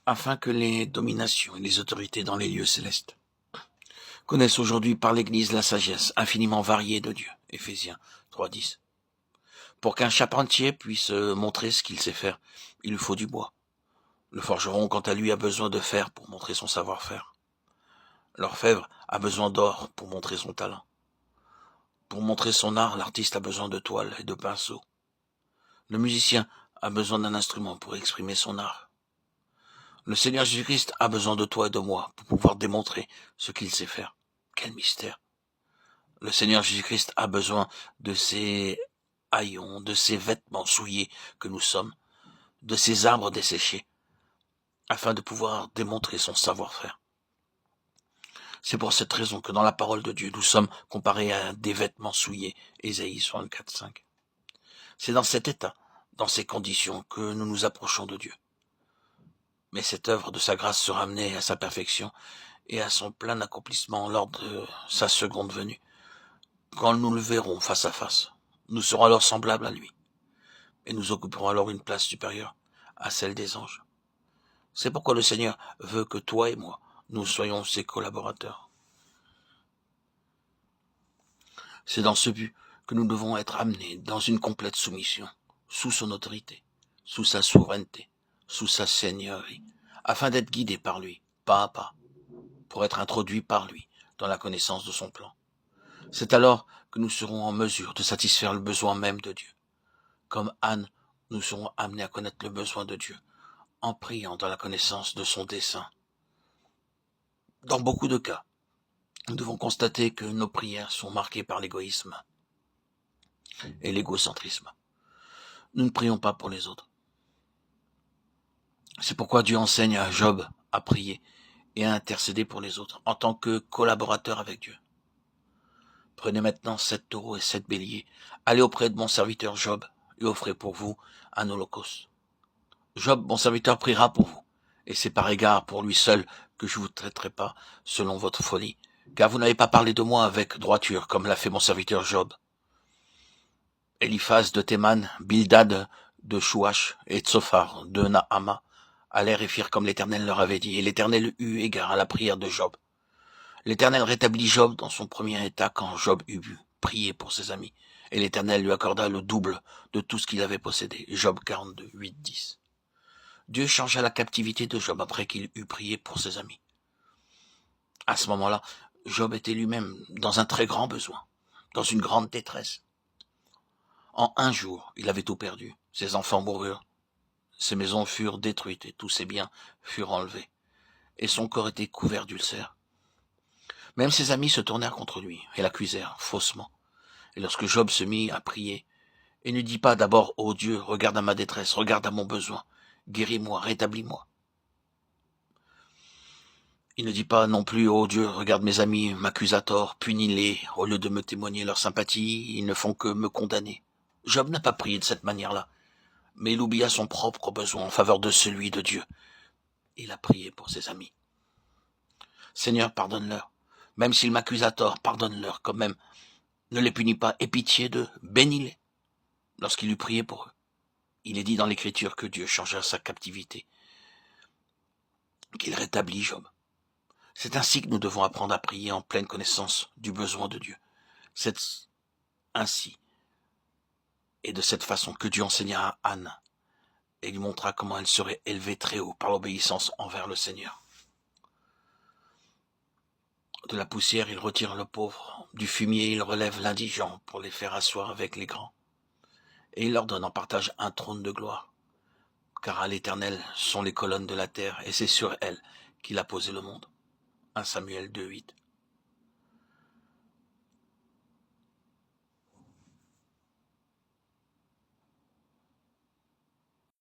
afin que les dominations et les autorités dans les lieux célestes connaissent aujourd'hui par l'Église la sagesse infiniment variée de Dieu. Éphésiens 3:10. Pour qu'un charpentier puisse montrer ce qu'il sait faire, il lui faut du bois. Le forgeron, quant à lui, a besoin de fer pour montrer son savoir-faire. L'orfèvre a besoin d'or pour montrer son talent. Pour montrer son art, l'artiste a besoin de toile et de pinceau. Le musicien a besoin d'un instrument pour exprimer son art. Le Seigneur Jésus-Christ a besoin de toi et de moi pour pouvoir démontrer ce qu'il sait faire. Quel mystère! Le Seigneur Jésus-Christ a besoin de ces haillons, de ces vêtements souillés que nous sommes, de ces arbres desséchés, afin de pouvoir démontrer son savoir-faire. C'est pour cette raison que dans la parole de Dieu, nous sommes comparés à des vêtements souillés, Ésaïe 64:5. C'est dans cet état, dans ces conditions, que nous nous approchons de Dieu. Mais cette œuvre de sa grâce sera amenée à sa perfection et à son plein accomplissement lors de sa seconde venue. Quand nous le verrons face à face, nous serons alors semblables à lui, et nous occuperons alors une place supérieure à celle des anges. C'est pourquoi le Seigneur veut que toi et moi, nous soyons ses collaborateurs. C'est dans ce but que nous devons être amenés dans une complète soumission, sous son autorité, sous sa souveraineté, sous sa seigneurie, afin d'être guidés par lui, pas à pas, pour être introduits par lui dans la connaissance de son plan. C'est alors que nous serons en mesure de satisfaire le besoin même de Dieu. Comme Anne, nous serons amenés à connaître le besoin de Dieu, en priant dans la connaissance de son dessein. Dans beaucoup de cas, nous devons constater que nos prières sont marquées par l'égoïsme et l'égocentrisme. Nous ne prions pas pour les autres. C'est pourquoi Dieu enseigne à Job à prier et à intercéder pour les autres en tant que collaborateur avec Dieu. Prenez maintenant 7 taureaux et 7 béliers, allez auprès de mon serviteur Job et offrez pour vous un holocauste. Job, mon serviteur, priera pour vous, et c'est par égard pour lui seul que je vous traiterai pas selon votre folie, car vous n'avez pas parlé de moi avec droiture, comme l'a fait mon serviteur Job. Eliphaz de Théman, Bildad de Chouach et Tsophar de Naama allèrent et firent comme l'Éternel leur avait dit, et l'Éternel eut égard à la prière de Job. L'Éternel rétablit Job dans son premier état quand Job eut prié pour ses amis, et l'Éternel lui accorda le double de tout ce qu'il avait possédé. Job 42, 8-10. Dieu changea la captivité de Job après qu'il eut prié pour ses amis. À ce moment-là, Job était lui-même dans un très grand besoin, dans une grande détresse. En un jour, il avait tout perdu. Ses enfants moururent, ses maisons furent détruites et tous ses biens furent enlevés, et son corps était couvert d'ulcères. Même ses amis se tournèrent contre lui et l'accusèrent faussement. Et lorsque Job se mit à prier, et ne dit pas d'abord, ô Dieu, regarde à ma détresse, regarde à mon besoin, guéris-moi, rétablis-moi. Il ne dit pas non plus, ô Dieu, regarde mes amis, m'accusent à tort, punis-les, au lieu de me témoigner leur sympathie, ils ne font que me condamner. Job n'a pas prié de cette manière-là, mais il oublia son propre besoin en faveur de celui de Dieu. Il a prié pour ses amis. Seigneur, pardonne-leur. Même s'ils m'accusent à tort, pardonne-leur quand même. Ne les punis pas, aie pitié d'eux, bénis-les. Lorsqu'il eut prié pour eux, il est dit dans l'Écriture que Dieu changea sa captivité, qu'il rétablit Job. C'est ainsi que nous devons apprendre à prier en pleine connaissance du besoin de Dieu. C'est ainsi et de cette façon que Dieu enseigna à Anne et lui montra comment elle serait élevée très haut par l'obéissance envers le Seigneur. De la poussière, il retire le pauvre, du fumier, il relève l'indigent pour les faire asseoir avec les grands. Et il leur donne en partage un trône de gloire, car à l'Éternel sont les colonnes de la terre, et c'est sur elles qu'il a posé le monde. 1 Samuel 2:8.